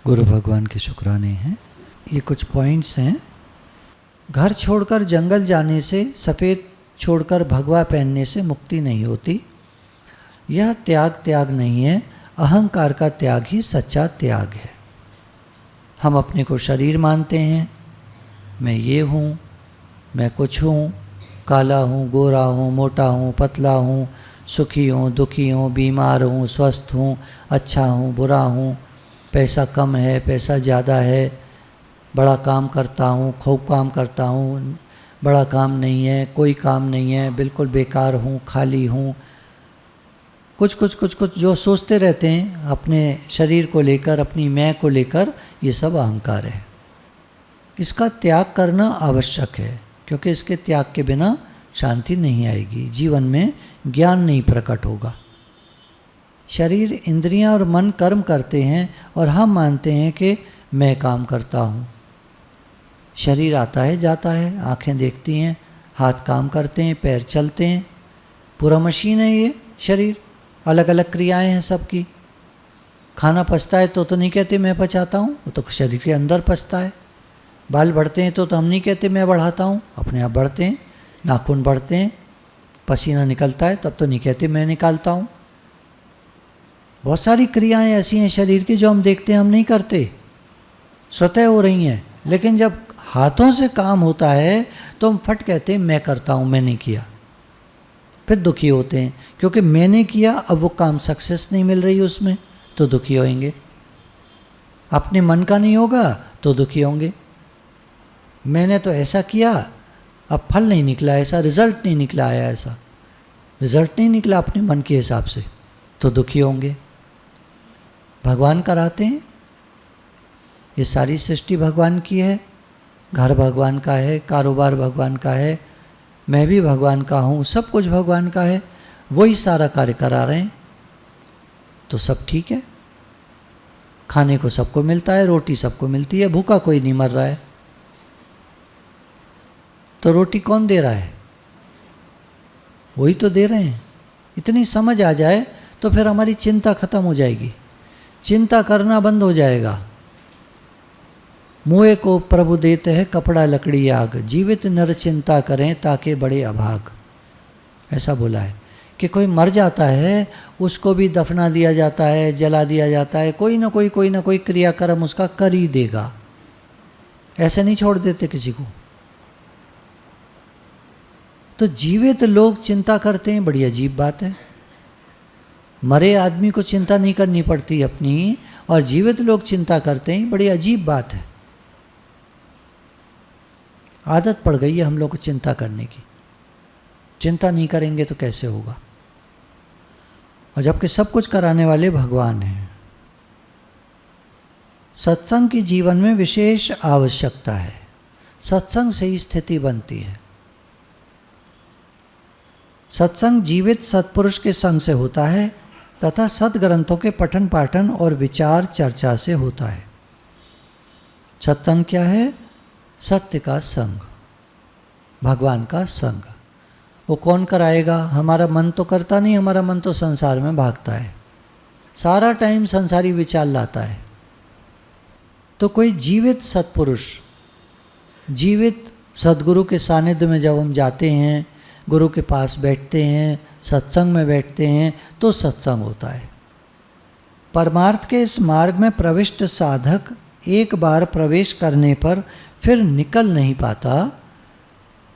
गुरु भगवान के शुक्राने हैं। ये कुछ पॉइंट्स हैं। घर छोड़कर जंगल जाने से, सफ़ेद छोड़कर भगवा पहनने से मुक्ति नहीं होती। यह त्याग नहीं है, अहंकार का त्याग ही सच्चा त्याग है। हम अपने को शरीर मानते हैं, मैं ये हूँ, मैं कुछ हूँ, काला हूँ, गोरा हूँ, मोटा हूँ, पतला हूँ, सुखी हूँ, दुखी हूँ, बीमार हूँ, स्वस्थ हूँ, अच्छा हूँ, बुरा हूँ, पैसा कम है, पैसा ज़्यादा है, बड़ा काम करता हूँ, खूब काम करता हूँ, बड़ा काम नहीं है, कोई काम नहीं है, बिल्कुल बेकार हूँ, खाली हूँ। कुछ जो सोचते रहते हैं अपने शरीर को लेकर, अपनी मैं को लेकर, ये सब अहंकार है। इसका त्याग करना आवश्यक है, क्योंकि इसके त्याग के बिना शांति नहीं आएगी, जीवन में ज्ञान नहीं प्रकट होगा। शरीर, इंद्रियां और मन कर्म करते हैं और हम मानते हैं कि मैं काम करता हूँ। शरीर आता है जाता है, आंखें देखती हैं, हाथ काम करते हैं, पैर चलते हैं, पूरा मशीन है ये शरीर। अलग अलग क्रियाएं हैं सबकी। खाना पचता है तो नहीं कहते मैं पचाता हूँ, वो तो शरीर के अंदर पचता है। बाल बढ़ते हैं तो हम नहीं कहते मैं बढ़ाता हूँ, अपने आप बढ़ते हैं। नाखून बढ़ते हैं, पसीना निकलता है तब तो नहीं कहते मैं निकालता हूँ। बहुत सारी क्रियाएं ऐसी हैं शरीर की जो हम देखते हैं, हम नहीं करते, स्वतः हो रही हैं। लेकिन जब हाथों से काम होता है तो हम फट कहते हैं मैं करता हूँ, मैंने किया। फिर दुखी होते हैं क्योंकि मैंने किया, अब वो काम सक्सेस नहीं मिल रही उसमें, तो दुखी होंगे। अपने मन का नहीं होगा तो दुखी होंगे। मैंने तो ऐसा किया, अब फल नहीं निकला ऐसा, रिजल्ट नहीं निकला आया ऐसा, रिजल्ट नहीं निकला अपने मन के हिसाब से, तो दुखी होंगे। भगवान कराते हैं, ये सारी सृष्टि भगवान की है, घर भगवान का है, कारोबार भगवान का है, मैं भी भगवान का हूँ, सब कुछ भगवान का है, वही सारा कार्य करा रहे हैं, तो सब ठीक है। खाने को सबको मिलता है, रोटी सबको मिलती है, भूखा कोई नहीं मर रहा है। तो रोटी कौन दे रहा है? वही तो दे रहे हैं। इतनी समझ आ जाए तो फिर हमारी चिंता खत्म हो जाएगी, चिंता करना बंद हो जाएगा। मुए को प्रभु देते हैं कपड़ा लकड़ी आग, जीवित नर चिंता करें ताके बड़े अभाग। ऐसा बोला है कि कोई मर जाता है उसको भी दफना दिया जाता है, जला दिया जाता है, कोई ना कोई क्रियाक्रम उसका कर ही देगा, ऐसे नहीं छोड़ देते किसी को। तो जीवित लोग चिंता करते हैं, बड़ी अजीब बात है। मरे आदमी को चिंता नहीं करनी पड़ती अपनी, और जीवित लोग चिंता करते हैं, बड़ी अजीब बात है। आदत पड़ गई है हम लोग को चिंता करने की। चिंता नहीं करेंगे तो कैसे होगा? और जबकि सब कुछ कराने वाले भगवान हैं। सत्संग की जीवन में विशेष आवश्यकता है। सत्संग से ही स्थिति बनती है। सत्संग जीवित सत्पुरुष के संग से होता है तथा सद्ग्रंथों के पठन पाठन और विचार चर्चा से होता है। सत्संग क्या है? सत्य का संग, भगवान का संग। वो कौन कराएगा? हमारा मन तो करता नहीं, हमारा मन तो संसार में भागता है, सारा टाइम संसारी विचार लाता है। तो कोई जीवित सत्पुरुष, जीवित सद्गुरु के सानिध्य में जब हम जाते हैं, गुरु के पास बैठते हैं, सत्संग में बैठते हैं, तो सत्संग होता है। परमार्थ के इस मार्ग में प्रविष्ट साधक एक बार प्रवेश करने पर फिर निकल नहीं पाता।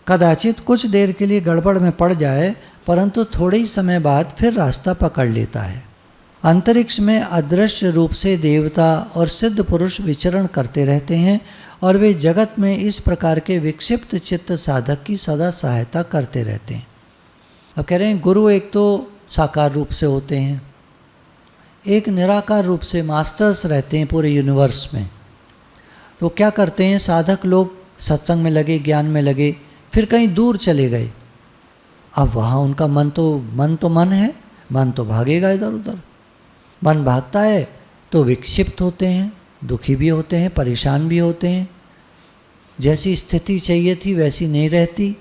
कदाचित कुछ देर के लिए गड़बड़ में पड़ जाए, परंतु थोड़े ही समय बाद फिर रास्ता पकड़ लेता है। अंतरिक्ष में अदृश्य रूप से देवता और सिद्ध पुरुष विचरण करते रहते हैं और वे जगत में इस प्रकार के विक्षिप्त चित्त साधक की सदा सहायता करते रहते हैं। अब कह रहे हैं गुरु एक तो साकार रूप से होते हैं, एक निराकार रूप से मास्टर्स रहते हैं पूरे यूनिवर्स में। तो क्या करते हैं साधक लोग? सत्संग में लगे, ज्ञान में लगे, फिर कहीं दूर चले गए। अब वहाँ उनका मन तो मन है, मन तो भागेगा इधर उधर। मन भागता है तो विक्षिप्त होते हैं, दुखी भी होते हैं, परेशान भी होते हैं। जैसी स्थिति चाहिए थी वैसी नहीं रहती।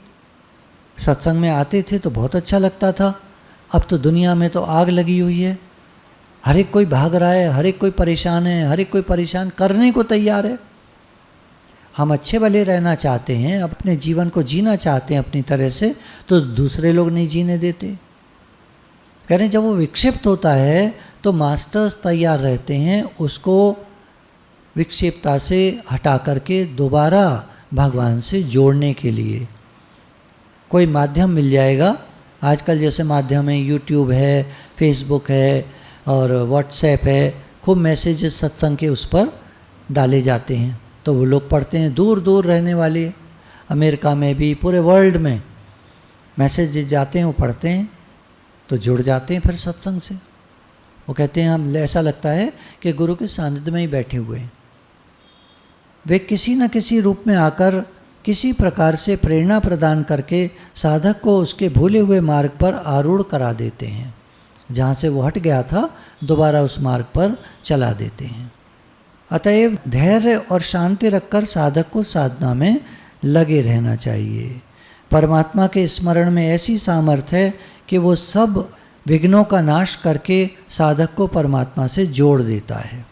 सत्संग में आते थे तो बहुत अच्छा लगता था, अब तो दुनिया में तो आग लगी हुई है, हर एक कोई भाग रहा है, हर एक कोई परेशान है, हर एक कोई परेशान करने को तैयार है। हम अच्छे भले रहना चाहते हैं, अपने जीवन को जीना चाहते हैं अपनी तरह से, तो दूसरे लोग नहीं जीने देते। कह रहे हैं जब वो विक्षिप्त होता है तो मास्टर्स तैयार रहते हैं उसको विक्षिप्तता से हटा करके दोबारा भगवान से जोड़ने के लिए। कोई माध्यम मिल जाएगा, आजकल जैसे माध्यम है, यूट्यूब है, फेसबुक है और व्हाट्सएप है, खूब मैसेजेस सत्संग के उस पर डाले जाते हैं, तो वो लोग पढ़ते हैं। दूर दूर रहने वाले, अमेरिका में भी, पूरे वर्ल्ड में मैसेजेस जाते हैं, वो पढ़ते हैं तो जुड़ जाते हैं फिर सत्संग से। वो कहते हैं हम, ऐसा लगता है कि गुरु के सानिध्य में ही बैठे हुए हैं। वे किसी न किसी रूप में आकर किसी प्रकार से प्रेरणा प्रदान करके साधक को उसके भूले हुए मार्ग पर आरूढ़ करा देते हैं। जहाँ से वो हट गया था दोबारा उस मार्ग पर चला देते हैं। अतएव धैर्य और शांति रखकर साधक को साधना में लगे रहना चाहिए। परमात्मा के स्मरण में ऐसी सामर्थ्य है कि वो सब विघ्नों का नाश करके साधक को परमात्मा से जोड़ देता है।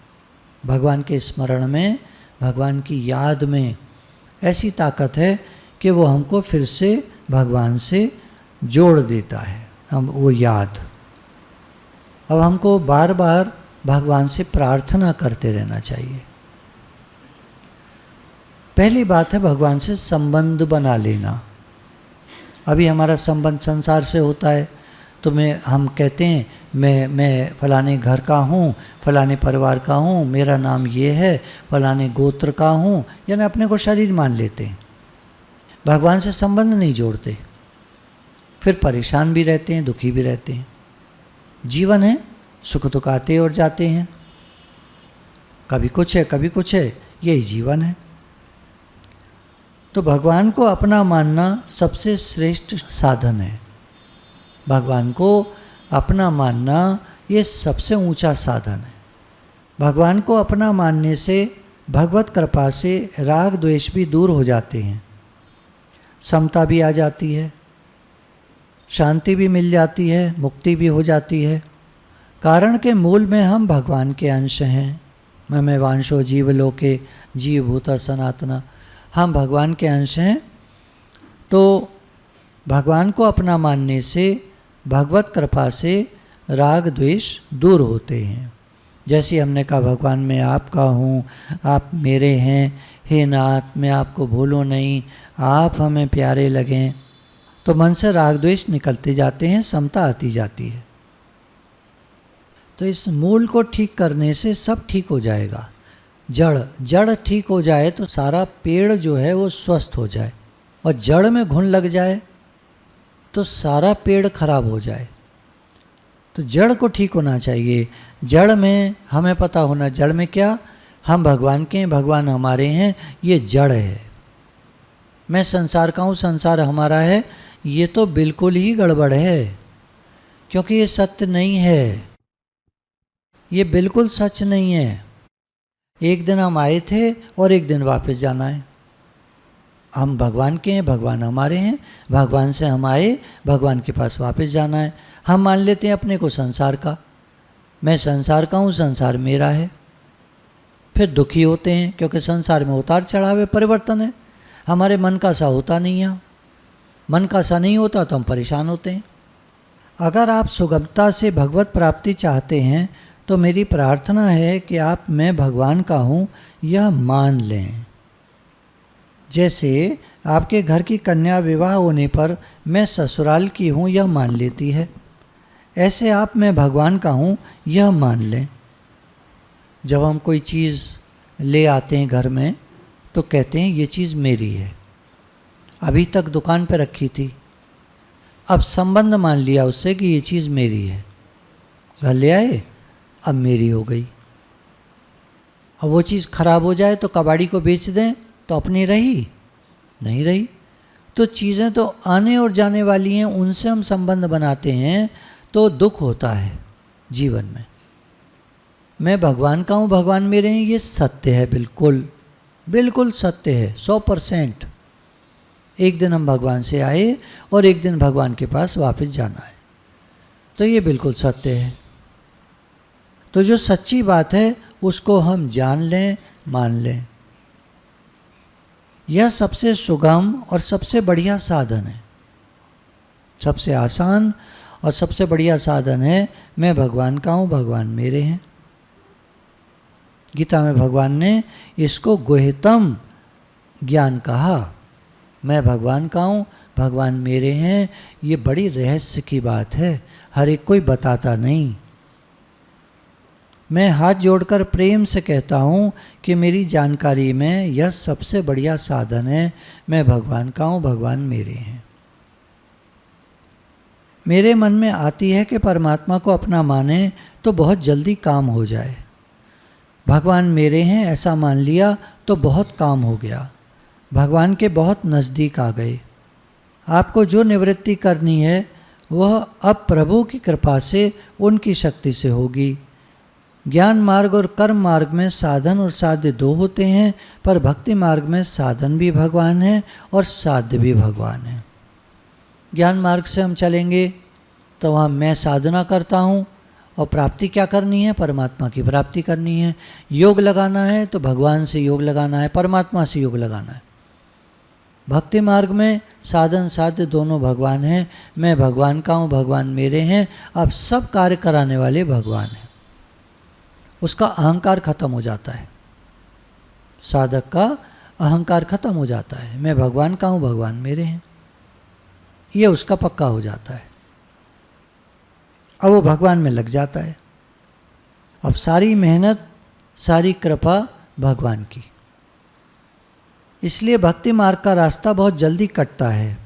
भगवान के स्मरण में, भगवान की याद में ऐसी ताकत है कि वो हमको फिर से भगवान से जोड़ देता है। हम वो याद, अब हमको बार बार भगवान से प्रार्थना करते रहना चाहिए। पहली बात है भगवान से संबंध बना लेना। अभी हमारा संबंध संसार से होता है, तो हम कहते हैं मैं फलाने घर का हूँ, फलाने परिवार का हूँ, मेरा नाम ये है, फलाने गोत्र का हूँ, यानी अपने को शरीर मान लेते हैं। भगवान से संबंध नहीं जोड़ते, फिर परेशान भी रहते हैं, दुखी भी रहते हैं। जीवन है, सुख दुख आते और जाते हैं, कभी कुछ है कभी कुछ है, यही जीवन है। तो भगवान को अपना मानना सबसे श्रेष्ठ साधन है। भगवान को अपना मानना ये सबसे ऊंचा साधन है। भगवान को अपना मानने से भगवत कृपा से राग द्वेष भी दूर हो जाते हैं, समता भी आ जाती है, शांति भी मिल जाती है, मुक्ति भी हो जाती है। कारण के मूल में हम भगवान के अंश हैं। मैं वांशो जीवलोके जीव भूता सनातना, हम भगवान के अंश हैं। तो भगवान को अपना मानने से भगवत कृपा से राग द्वेष दूर होते हैं। जैसे हमने कहा भगवान मैं आपका हूँ, आप मेरे हैं, हे नाथ मैं आपको भूलूँ नहीं, आप हमें प्यारे लगें, तो मन से राग द्वेष निकलते जाते हैं, समता आती जाती है। तो इस मूल को ठीक करने से सब ठीक हो जाएगा। जड़ ठीक हो जाए तो सारा पेड़ जो है वो स्वस्थ हो जाए, और जड़ में घुन लग जाए तो सारा पेड़ खराब हो जाए। तो जड़ को ठीक होना चाहिए। जड़ में हमें पता होना, जड़ में क्या, हम भगवान के हैं, भगवान हमारे हैं, ये जड़ है। मैं संसार का हूँ, संसार हमारा है, ये तो बिल्कुल ही गड़बड़ है, क्योंकि ये सत्य नहीं है, ये बिल्कुल सच नहीं है। एक दिन हम आए थे और एक दिन वापस जाना है। हम भगवान के हैं, भगवान हमारे हैं, भगवान से हम आए, भगवान के पास वापस जाना है। हम मान लेते हैं अपने को संसार का, मैं संसार का हूँ, संसार मेरा है। फिर दुखी होते हैं, क्योंकि संसार में उतार चढ़ाव है, परिवर्तन है। हमारे मन का सा होता नहीं है, मन का सा नहीं होता तो हम परेशान होते हैं। अगर आप सुगमता से भगवत प्राप्ति चाहते हैं तो मेरी प्रार्थना है कि आप मैं भगवान का हूँ यह मान लें। जैसे आपके घर की कन्या विवाह होने पर मैं ससुराल की हूँ यह मान लेती है, ऐसे आप मैं भगवान का हूँ यह मान लें। जब हम कोई चीज़ ले आते हैं घर में तो कहते हैं ये चीज़ मेरी है, अभी तक दुकान पर रखी थी, अब संबंध मान लिया उससे कि ये चीज़ मेरी है, घर ले आए, अब मेरी हो गई। अब वो चीज़ खराब हो जाए तो कबाड़ी को बेच दें तो अपनी रही नहीं रही। तो चीज़ें तो आने और जाने वाली हैं, उनसे हम संबंध बनाते हैं तो दुख होता है जीवन में। मैं भगवान का हूँ, भगवान मेरे हैं, ये सत्य है, बिल्कुल बिल्कुल सत्य है, 100%। एक दिन हम भगवान से आए और एक दिन भगवान के पास वापस जाना है, तो ये बिल्कुल सत्य है। तो जो सच्ची बात है उसको हम जान लें, मान लें। यह सबसे सुगम और सबसे बढ़िया साधन है, सबसे आसान और सबसे बढ़िया साधन है। मैं भगवान का हूँ, भगवान मेरे हैं। गीता में भगवान ने इसको गुह्यतम ज्ञान कहा। मैं भगवान का हूँ, भगवान मेरे हैं। ये बड़ी रहस्य की बात है, हर एक कोई बताता नहीं। मैं हाथ जोड़कर प्रेम से कहता हूँ कि मेरी जानकारी में यह सबसे बढ़िया साधन है। मैं भगवान का हूँ, भगवान मेरे हैं। मेरे मन में आती है कि परमात्मा को अपना माने तो बहुत जल्दी काम हो जाए। भगवान मेरे हैं ऐसा मान लिया तो बहुत काम हो गया, भगवान के बहुत नज़दीक आ गए। आपको जो निवृत्ति करनी है वह अब प्रभु की कृपा से, उनकी शक्ति से होगी। ज्ञान मार्ग और कर्म मार्ग में साधन और साध्य दो होते हैं, पर भक्ति मार्ग में साधन भी भगवान है और साध्य भी भगवान है। ज्ञान मार्ग से हम चलेंगे तो वहाँ मैं साधना करता हूँ और प्राप्ति क्या करनी है? परमात्मा की प्राप्ति करनी है। योग लगाना है तो भगवान से योग लगाना है, परमात्मा से योग लगाना है। भक्ति मार्ग में साधन साध्य दोनों भगवान हैं। मैं भगवान का हूँ, भगवान मेरे हैं। अब सब कार्य कराने वाले भगवान हैं। उसका अहंकार खत्म हो जाता है, साधक का अहंकार खत्म हो जाता है। मैं भगवान का हूँ, भगवान मेरे हैं, ये उसका पक्का हो जाता है। अब वो भगवान में लग जाता है। अब सारी मेहनत, सारी कृपा भगवान की। इसलिए भक्ति मार्ग का रास्ता बहुत जल्दी कटता है।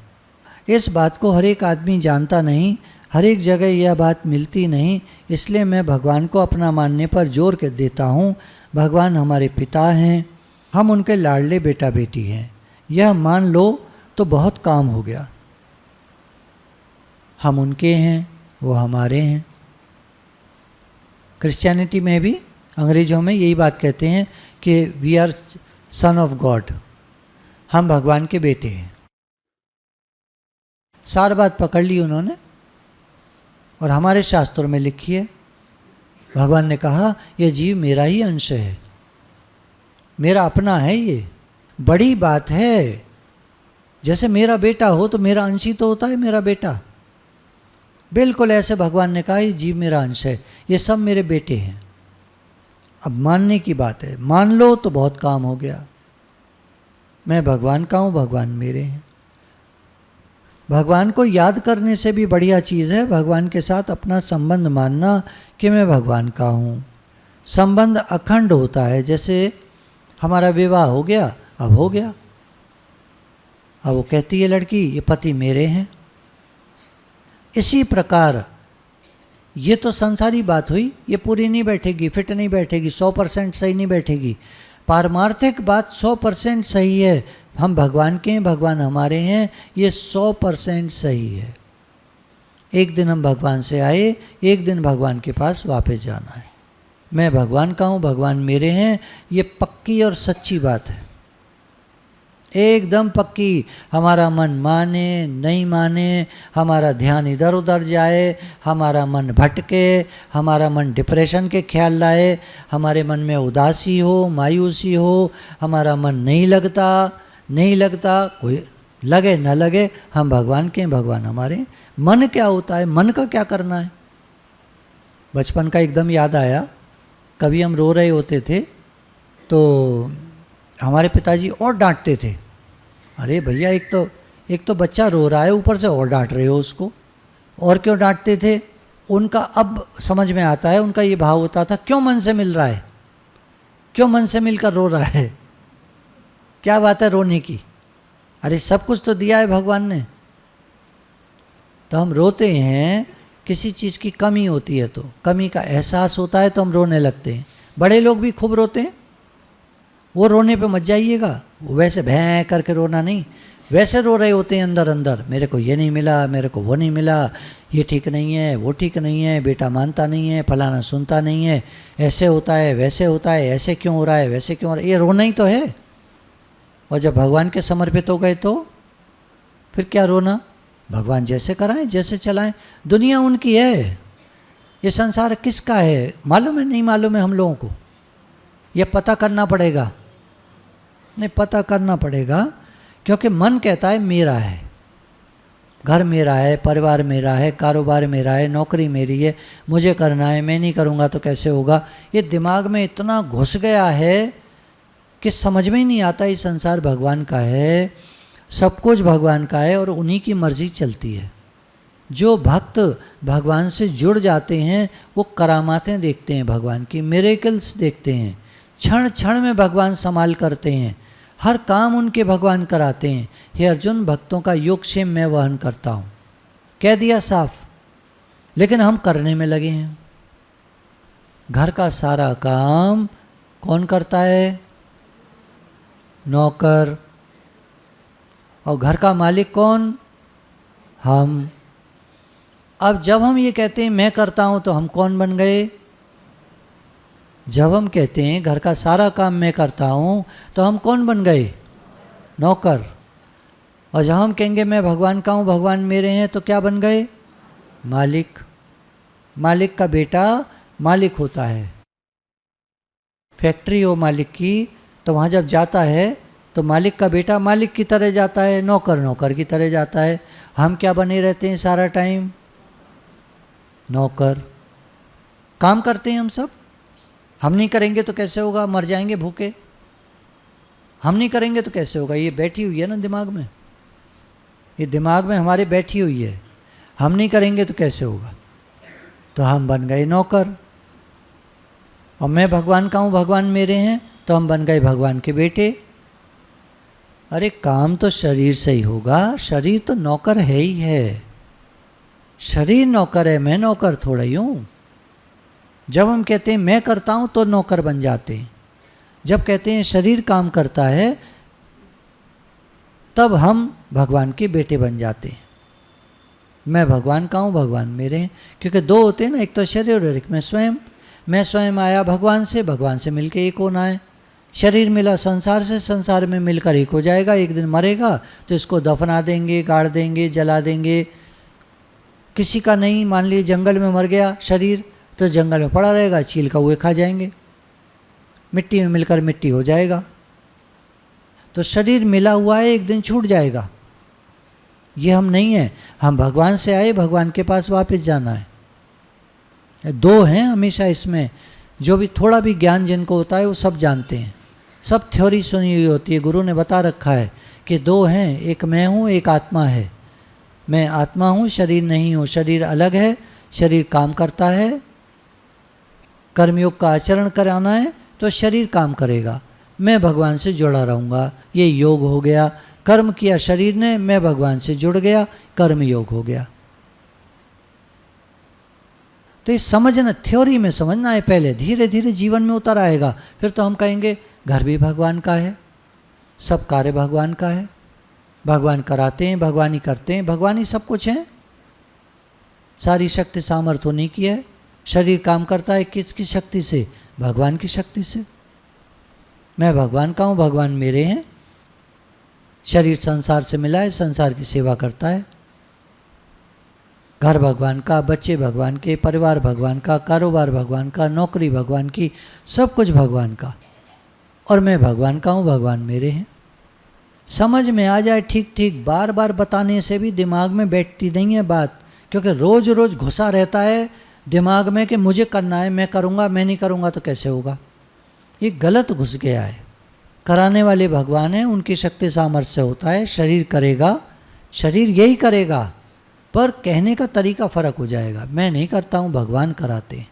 इस बात को हर एक आदमी जानता नहीं, हर एक जगह यह बात मिलती नहीं। इसलिए मैं भगवान को अपना मानने पर जोर के देता हूँ। भगवान हमारे पिता हैं, हम उनके लाडले बेटा बेटी हैं। यह मान लो तो बहुत काम हो गया। हम उनके हैं, वो हमारे हैं। क्रिश्चियनिटी में भी, अंग्रेजों में यही बात कहते हैं कि we are son of God, हम भगवान के बेटे हैं। सार बात पकड़ ली उन्होंने और हमारे शास्त्रों में लिखी है। भगवान ने कहा यह जीव मेरा ही अंश है, मेरा अपना है, ये बड़ी बात है। जैसे मेरा बेटा हो तो मेरा अंश ही तो होता है मेरा बेटा। बिल्कुल ऐसे भगवान ने कहा ये जीव मेरा अंश है, ये सब मेरे बेटे हैं। अब मानने की बात है, मान लो तो बहुत काम हो गया। मैं भगवान का हूँ, भगवान मेरे हैं। भगवान को याद करने से भी बढ़िया चीज़ है भगवान के साथ अपना संबंध मानना कि मैं भगवान का हूँ। संबंध अखंड होता है। जैसे हमारा विवाह हो गया, अब हो गया। अब वो कहती है लड़की ये पति मेरे हैं। इसी प्रकार ये तो संसारी बात हुई, ये पूरी नहीं बैठेगी, फिट नहीं बैठेगी, 100% सही नहीं बैठेगी। पारमार्थिक बात 100% सही है। हम भगवान के हैं, भगवान हमारे हैं, ये 100% सही है। एक दिन हम भगवान से आए, एक दिन भगवान के पास वापस जाना है। मैं भगवान का हूँ, भगवान मेरे हैं, ये पक्की और सच्ची बात है, एकदम पक्की। हमारा मन माने नहीं माने, हमारा ध्यान इधर उधर जाए, हमारा मन भटके, हमारा मन डिप्रेशन के ख्याल लाए, हमारे मन में उदासी हो, मायूसी हो, हमारा मन नहीं लगता, कोई लगे न लगे, हम भगवान के, भगवान हमारे। मन क्या होता है, मन का क्या करना है? बचपन का एकदम याद आया। कभी हम रो रहे होते थे तो हमारे पिताजी और डांटते थे। अरे भैया एक तो बच्चा रो रहा है, ऊपर से और डांट रहे हो उसको। और क्यों डांटते थे? उनका अब समझ में आता है, उनका ये भाव होता था क्यों मन से मिल रहा है, क्यों मन से मिलकर रो रहा है, क्या बात है रोने की? अरे सब कुछ तो दिया है भगवान ने। तो हम रोते हैं, किसी चीज़ की कमी होती है तो कमी का एहसास होता है तो हम रोने लगते हैं। बड़े लोग भी खूब रोते हैं, वो रोने पे मत जाइएगा, वो वैसे भैं करके रोना नहीं, वैसे रो रहे होते हैं अंदर अंदर, मेरे को ये नहीं मिला, मेरे को वो नहीं मिला, ये ठीक नहीं है, वो ठीक नहीं है, बेटा मानता नहीं है, फलाना सुनता नहीं है, ऐसे होता है, वैसे होता है, ऐसे क्यों हो रहा है, वैसे क्यों हो रहा है, ये रोना ही तो है। और जब भगवान के समर्पित हो गए तो फिर क्या रोना? भगवान जैसे कराएं, जैसे चलाएं, दुनिया उनकी है, ये संसार किसका है मालूम है? नहीं मालूम है हम लोगों को? ये पता करना पड़ेगा। नहीं, पता करना पड़ेगा, क्योंकि मन कहता है मेरा है, घर मेरा है, परिवार मेरा है, कारोबार मेरा है, नौकरी मेरी है, मुझे करना है, मैं नहीं करूँगा तो कैसे होगा। ये दिमाग में इतना घुस गया है कि समझ में ही नहीं आता ये संसार भगवान का है, सब कुछ भगवान का है और उन्हीं की मर्जी चलती है। जो भक्त भगवान से जुड़ जाते हैं वो करामातें देखते हैं, भगवान की मिरेकल्स देखते हैं, क्षण क्षण में भगवान संभाल करते हैं, हर काम उनके भगवान कराते हैं। हे अर्जुन, भक्तों का योगक्षेम मैं वहन करता हूँ, कह दिया साफ। लेकिन हम करने में लगे हैं। घर का सारा काम कौन करता है? नौकर। और घर का मालिक कौन? हम। अब जब हम ये कहते हैं मैं करता हूँ तो हम कौन बन गए? जब हम कहते हैं घर का सारा काम मैं करता हूँ तो हम कौन बन गए? नौकर। और जब हम कहेंगे मैं भगवान का हूँ, भगवान मेरे हैं, तो क्या बन गए? मालिक। मालिक का बेटा मालिक होता है। फैक्ट्री हो मालिक की, तो वहाँ जब जाता है तो मालिक का बेटा मालिक की तरह जाता है, नौकर नौकर की तरह जाता है। हम क्या बने रहते हैं सारा टाइम? नौकर। काम करते हैं हम सब। हम नहीं करेंगे तो कैसे होगा? मर जाएंगे भूखे। हम नहीं करेंगे तो कैसे होगा? ये बैठी हुई है ना दिमाग में, ये दिमाग में हमारे बैठी हुई है। हम नहीं करेंगे तो कैसे होगा? तो हम बन गए नौकर। और मैं भगवान का हूँ, भगवान मेरे हैं, तो हम बन गए भगवान के बेटे। अरे काम तो शरीर से ही होगा, शरीर तो नौकर है ही है। शरीर नौकर है, मैं नौकर थोड़ा ही हूँ। जब हम कहते हैं मैं करता हूँ तो नौकर बन जाते हैं। जब कहते हैं शरीर काम करता है तब हम भगवान के बेटे बन जाते हैं। मैं भगवान का हूँ, भगवान मेरे हैं। क्योंकि दो होते हैं ना, एक तो शरीर और एक मैं स्वयं। मैं स्वयं आया भगवान से मिलके एक होना है। शरीर मिला संसार से, संसार में मिलकर एक हो जाएगा। एक दिन मरेगा तो इसको दफना देंगे, गाड़ देंगे, जला देंगे। किसी का नहीं, मान लीजिए जंगल में मर गया शरीर, तो जंगल में पड़ा रहेगा, चील कौवे खा जाएंगे, मिट्टी में मिलकर मिट्टी हो जाएगा। तो शरीर मिला हुआ है, एक दिन छूट जाएगा। ये हम नहीं है, हम भगवान से आए, भगवान के पास वापस जाना है। दो हैं हमेशा इसमें। जो भी थोड़ा भी ज्ञान जिनको होता है वो सब जानते हैं, सब थ्योरी सुनी हुई होती है। गुरु ने बता रखा है कि दो हैं, एक मैं हूँ, एक आत्मा है। मैं आत्मा हूँ, शरीर नहीं हूँ। शरीर अलग है, शरीर काम करता है। कर्मयोग का आचरण कराना है तो शरीर काम करेगा, मैं भगवान से जुड़ा रहूँगा। ये योग हो गया। कर्म किया शरीर ने, मैं भगवान से जुड़ गया, कर्म योग हो गया। तो ये समझना, थ्योरी में समझना है पहले, धीरे धीरे जीवन में उतर आएगा। फिर तो हम कहेंगे घर भी भगवान का है, सब कार्य भगवान का है, भगवान कराते हैं, भगवान ही करते हैं, भगवान ही सब कुछ है। सारी शक्ति सामर्थ्य उन्हीं की है। शरीर काम करता है किसकी शक्ति से? भगवान की शक्ति से। मैं भगवान का हूँ, भगवान मेरे हैं। शरीर संसार से मिला है, संसार की सेवा करता है। घर भगवान का, बच्चे भगवान के, परिवार भगवान का, कारोबार भगवान का, नौकरी भगवान की, सब कुछ भगवान का। और मैं भगवान का हूँ, भगवान मेरे हैं। समझ में आ जाए ठीक ठीक। बार बार बताने से भी दिमाग में बैठती नहीं है बात, क्योंकि रोज रोज घुसा रहता है दिमाग में कि मुझे करना है, मैं करूँगा, मैं नहीं करूँगा तो कैसे होगा। ये गलत घुस गया है। कराने वाले भगवान हैं, उनकी शक्ति सामर्थ्य से होता है। शरीर करेगा, शरीर यही करेगा, पर कहने का तरीका फ़र्क हो जाएगा। मैं नहीं करता हूँ, भगवान कराते हैं।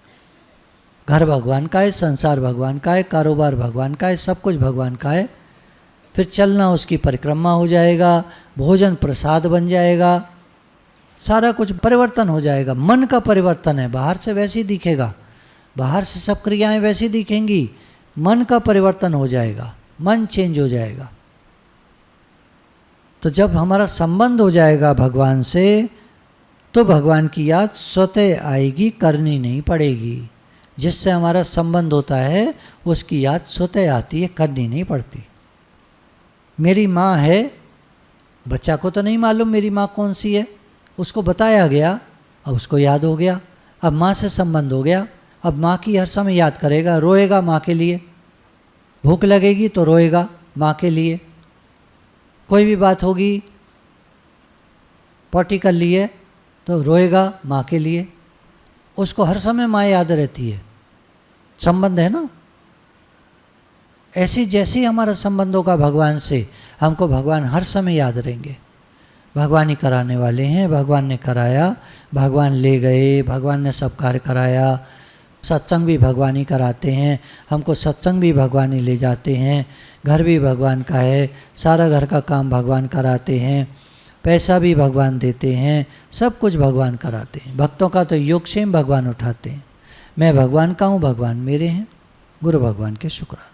घर भगवान का है, संसार भगवान का है, कारोबार भगवान का है, सब कुछ भगवान का है। फिर चलना उसकी परिक्रमा हो जाएगा, भोजन प्रसाद बन जाएगा, सारा कुछ परिवर्तन हो जाएगा। मन का परिवर्तन है, बाहर से वैसे ही दिखेगा, बाहर से सब क्रियाएं वैसी दिखेंगी, मन का परिवर्तन हो जाएगा, मन चेंज हो जाएगा। तो जब हमारा संबंध हो जाएगा भगवान से, तो भगवान की याद स्वतः आएगी, करनी नहीं पड़ेगी। जिससे हमारा संबंध होता है उसकी याद स्वतः आती है, करनी नहीं पड़ती। मेरी माँ है, बच्चा को तो नहीं मालूम मेरी माँ कौन सी है, उसको बताया गया और उसको याद हो गया। अब माँ से संबंध हो गया, अब माँ की हर समय याद करेगा, रोएगा माँ के लिए, भूख लगेगी तो रोएगा माँ के लिए, कोई भी बात होगी, पॉटी कर लिए तो रोएगा माँ के लिए, उसको हर समय माँ याद रहती है, संबंध है ना। ऐसी जैसे हमारा संबंध होगा भगवान से, हमको भगवान हर समय याद रहेंगे। भगवान ही कराने वाले हैं, भगवान ने कराया, भगवान ले गए, भगवान ने सब कार्य कराया, सत्संग भी भगवान ही कराते हैं, हमको सत्संग भी भगवान ही ले जाते हैं, घर भी भगवान का है, सारा घर का काम भगवान कराते हैं, पैसा भी भगवान देते हैं, सब कुछ भगवान कराते हैं। भक्तों का तो योगक्षेम भगवान उठाते हैं। मैं भगवान का हूँ, भगवान मेरे हैं। गुरु भगवान के शुक्राने।